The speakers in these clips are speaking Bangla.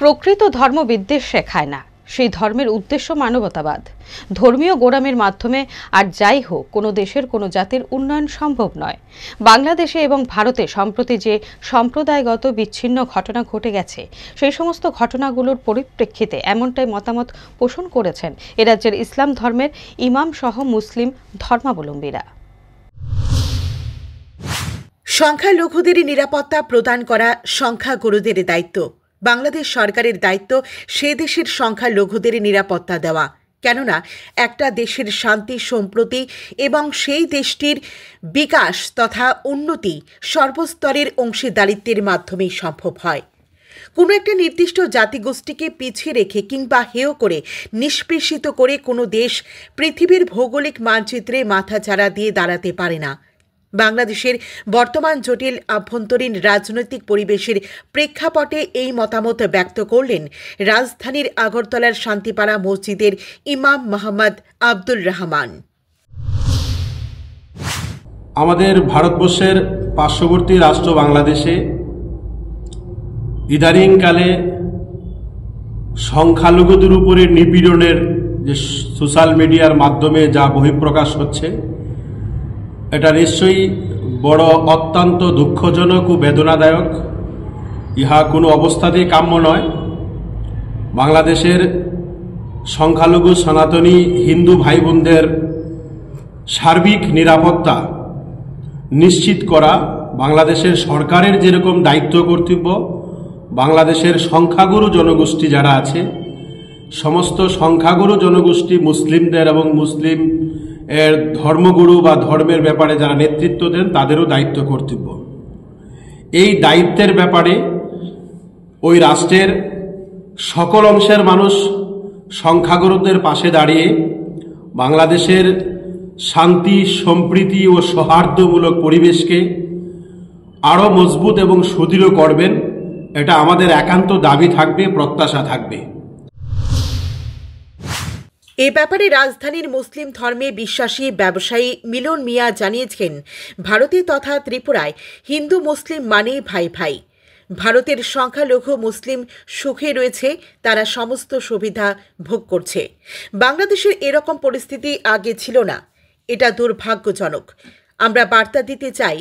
প্রকৃত ধর্ম বিদ্বেষ শেখায় না, সেই ধর্মের উদ্দেশ্য মানবতাবাদ। ধর্মীয় গোঁড়ামির মাধ্যমে আর যাই হোক কোনো দেশের কোনো জাতির উন্নয়ন সম্ভব নয়। বাংলাদেশে এবং ভারতে সম্প্রতি যে সম্প্রদায়গত বিচ্ছিন্ন ঘটনা ঘটে গেছে, সেই সমস্ত ঘটনাগুলোর পরিপ্রেক্ষিতে এমনটাই মতামত পোষণ করেছেন এ রাজ্যের ইসলাম ধর্মের ইমাম সহ মুসলিম ধর্মাবলম্বীরা। সংখ্যালঘুদের নিরাপত্তা প্রদান করা সংখ্যাগুরুদের দায়িত্ব। বাংলাদেশ সরকারের দায়িত্ব সে দেশের সংখ্যালঘুদের নিরাপত্তা দেওয়া, কেননা একটা দেশের শান্তি সম্প্রতি এবং সেই দেশটির বিকাশ তথা উন্নতি সর্বস্তরের অংশীদারিত্বের মাধ্যমেই সম্ভব হয়। কোনো একটা নির্দিষ্ট জাতিগোষ্ঠীকে পিছিয়ে রেখে কিংবা হেয় করে নিষ্পেষিত করে কোনো দেশ পৃথিবীর ভৌগোলিক মানচিত্রে মাথাচাড়া দিয়ে দাঁড়াতে পারে না। বাংলাদেশের বর্তমান জটিল আভ্যন্তরীণ রাজনৈতিক পরিবেশের প্রেক্ষাপটে এই মতামত ব্যক্ত করলেন রাজধানীর আগরতলার শান্তিপাড়া মসজিদের ইমাম মোহাম্মদ আব্দুর রহমান। আমাদের ভারতবর্ষের পার্শ্ববর্তী রাষ্ট্র বাংলাদেশে ইদানিংকালে সংখ্যালঘুদের উপরে নিপীড়নের যে সোশ্যাল মিডিয়ার মাধ্যমে যা বহিঃপ্রকাশ হচ্ছে, এটা নিশ্চয়ই বড় অত্যন্ত দুঃখজনক ও বেদনাদায়ক। ইহা কোনো অবস্থাতেই কাম্য নয়। বাংলাদেশের সংখ্যালঘু সনাতনী হিন্দু ভাই বোনদের সার্বিক নিরাপত্তা নিশ্চিত করা বাংলাদেশের সরকারের যেরকম দায়িত্ব কর্তব্য, বাংলাদেশের সংখ্যাগুরু জনগোষ্ঠী যারা আছে, সমস্ত সংখ্যাগুরু জনগোষ্ঠী মুসলিমদের এবং মুসলিম এর ধর্মগুরু বা ধর্মের ব্যাপারে যারা নেতৃত্ব দেন তাদেরও দায়িত্ব কর্তব্য। এই দায়িত্বের ব্যাপারে ওই রাষ্ট্রের সকল অংশের মানুষ সংখ্যাগুরুদের পাশে দাঁড়িয়ে বাংলাদেশের শান্তি সম্প্রীতি ও সৌহার্দ্যমূলক পরিবেশকে আরও মজবুত এবং সুদৃঢ় করবেন, এটা আমাদের একান্ত দাবি থাকবে, প্রত্যাশা থাকবে। এ ব্যাপারে রাজধানীর মুসলিম ধর্মে বিশ্বাসী ব্যবসায়ী মিলন মিয়া জানিয়েছেন, ভারতে তথা ত্রিপুরায় হিন্দু মুসলিম মানেই ভাই ভাই। ভারতের সংখ্যালঘু মুসলিম সুখে রয়েছে, তারা সমস্ত সুবিধা ভোগ করছে। বাংলাদেশের এরকম পরিস্থিতি আগে ছিল না, এটা দুর্ভাগ্যজনক। আমরা বার্তা দিতে চাই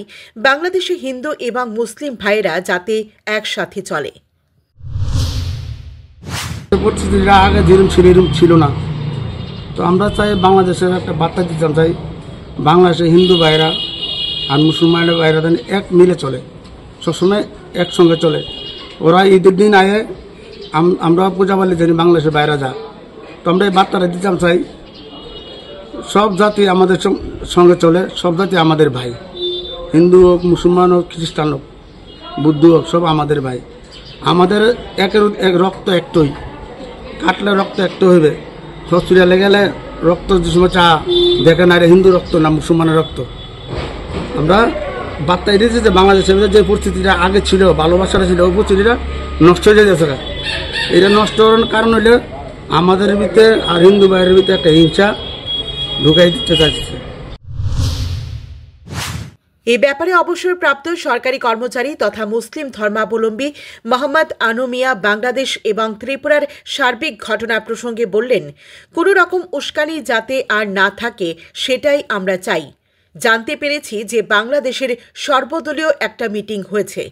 বাংলাদেশে হিন্দু এবং মুসলিম ভাইয়েরা যাতে একসাথে চলে। আগে যেরকম ছিল এরকম ছিল না, তো আমরা চাই বাংলাদেশের একটা বার্তা দিতে চাই, বাংলাদেশের হিন্দু ভাইরা আর মুসলমানের ভাইরা যেন এক মিলে চলে, সবসময় একসঙ্গে চলে। ওরা ঈদের দিন আগে আমরা পূজা পালি জানি বাংলাদেশের বাইরে যা, তো আমরা এই বার্তাটা দিতে চাই সব জাতি আমাদের সঙ্গে চলে, সব জাতি আমাদের ভাই, হিন্দু হোক, মুসলমান হোক, খ্রিস্টান হোক, বুদ্ধ হোক, সব আমাদের ভাই। আমাদের একের এক রক্ত একটাই, কাটলে রক্ত একটা হইবে। হসপিটালে গেলে রক্ত যে সময় চা দেখে না, হিন্দু রক্ত না মুসলমানের রক্ত। আমরা বার্তা দিয়েছি যে বাংলাদেশের যে পরিস্থিতিটা আগে ছিল, ভালোবাসাটা ছিল, ওই পরিস্থিতিটা নষ্ট হয়ে যেতেছে। এটা নষ্ট হওয়ার কারণ হইলে আমাদের ভিতরে আর হিন্দু ভাইয়ের ভিতরে একটা হিংসা ঢুকাই দিতে চাইছে। এ ব্যাপারে অবসরপ্রাপ্ত সরকারি কর্মচারী তথা মুসলিম ধর্মাবলম্বী মোহাম্মদ আনু মিয়া বাংলাদেশ এবং ত্রিপুরার সার্বিক ঘটনা প্রসঙ্গে বললেন, কোনো রকম উস্কানি যাতে আর না থাকে সেটাই আমরা চাই। জানতে পেরেছি যে বাংলাদেশের সর্বদলীয় একটা মিটিং হয়েছে,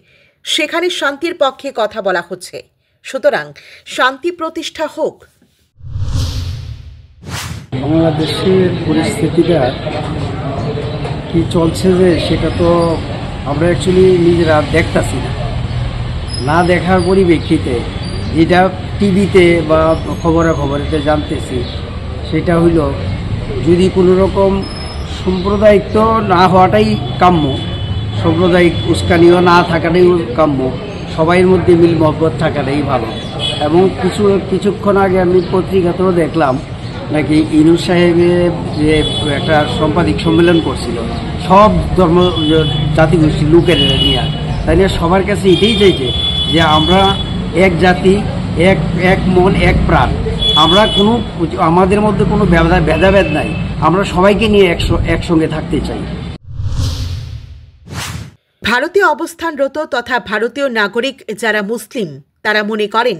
সেখানে শান্তির পক্ষে কথা বলা হচ্ছে, সুতরাং শান্তি প্রতিষ্ঠা হোক। বাংলাদেশের পরিস্থিতিটা কি চলছে যে সেটা তো আমরা অ্যাকচুয়ালি নিজেরা দেখতেছি না দেখার পরিপ্রেক্ষিতে যেটা টিভিতে বা খবরেতে জানতেছি, সেটা হইল যদি কোনো রকম সাম্প্রদায়িক তো না হওয়াটাই কাম্য, সাম্প্রদায়িক উস্কানিও না থাকাটাই কাম্য, সবাইয়ের মধ্যে মিল মহব্বত থাকাটাই ভালো। এবং কিছুক্ষণ আগে আমি পত্রিকাতেও দেখলাম নাকি ইনুস সাহেবের যে একটা সাংবাদিক সম্মেলন করছিল সব ধর্ম জাতিগোষ্ঠীর লোকের নিয়ে, তাই সবার কাছে এটাই চাইছে যে আমরা এক জাতি, এক মন, এক প্রাণ। আমরা আমাদের মধ্যে কোনো ভেদাভেদ নাই, আমরা সবাইকে নিয়ে একসঙ্গে থাকতে চাই। ভারতে অবস্থানরত তথা ভারতীয় নাগরিক যারা মুসলিম তারা মনে করেন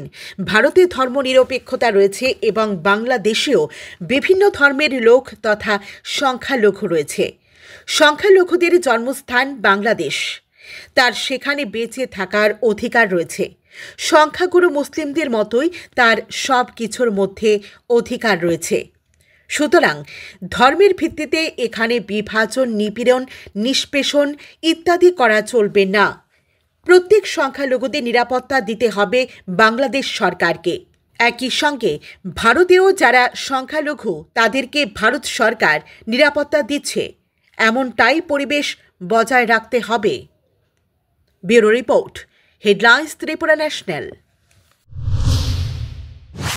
ভারতে ধর্মনিরপেক্ষতা রয়েছে এবং বাংলাদেশেও বিভিন্ন ধর্মের লোক তথা সংখ্যালঘু রয়েছে। সংখ্যালঘুদের জন্মস্থান বাংলাদেশ, তার সেখানে বেঁচে থাকার অধিকার রয়েছে। সংখ্যাগুরু মুসলিমদের মতোই তার সব কিছুর মধ্যে অধিকার রয়েছে। সুতরাং ধর্মের ভিত্তিতে এখানে বিভাজন, নিপীড়ন, নিষ্পেষণ ইত্যাদি করা চলবে না। প্রত্যেক সংখ্যালঘুদের নিরাপত্তা দিতে হবে বাংলাদেশ সরকারকে। একই সঙ্গে ভারতেও যারা সংখ্যালঘু তাদেরকে ভারত সরকার নিরাপত্তা দিচ্ছে, এমনটাই পরিবেশ বজায় রাখতে হবে। Bureau report, headlines Tripura national.